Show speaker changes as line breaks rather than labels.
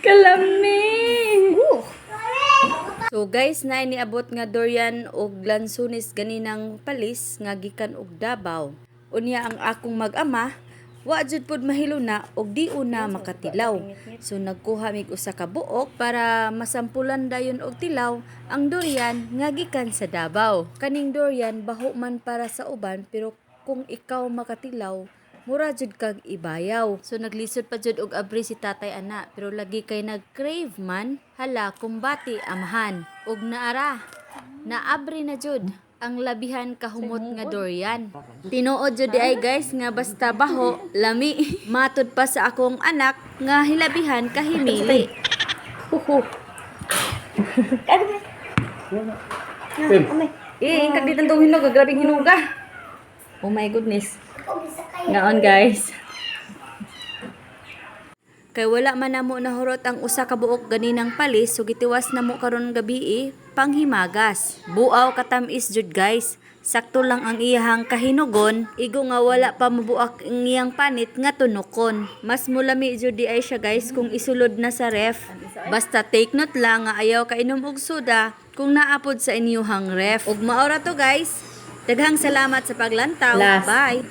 Kalami. So guys, na iniabot nga Dorian og Lansunis ganinang palis nga gikan og Davao. Unya ang akong mag-ama, wa jud pod mahilo na og di una makatilaw. So nagkuha mig usa ka buok para masampulan dayon og tilaw ang durian nga gikan sa Davao. Kaning durian baho man para sa uban pero kung ikaw makatilaw, mura jud kag ibayaw. So naglisod pa jud og abri si tatay ana, pero lagi kay nag-crave man, hala kumbati amahan. Og naara, naabri na jud ang labihan kahumot nga durian. Tinuod jud di ay guys nga basta baho, lami. Matud pa sa akong anak nga hilabihan kahimili. Kag di tantong hinog, grabing hinuga. Oh my goodness. Ngaon guys. Kay wala man namo nahurot ang usa ka buok ganinang palis, so gitiwas namo karon gabi panghimagas. Buaw katamis jud guys. Sakto lang ang iyahang kahinugon, igo nga wala pa mabuak ang iyang panit nga tunokon. Mas mulami jud di ay siya guys kung isulod na sa ref. Basta take note lang nga ayaw ka inom og soda kung naapod sa inyuhang ref. Ug maora to guys. Daghang salamat sa paglantaw. Bye.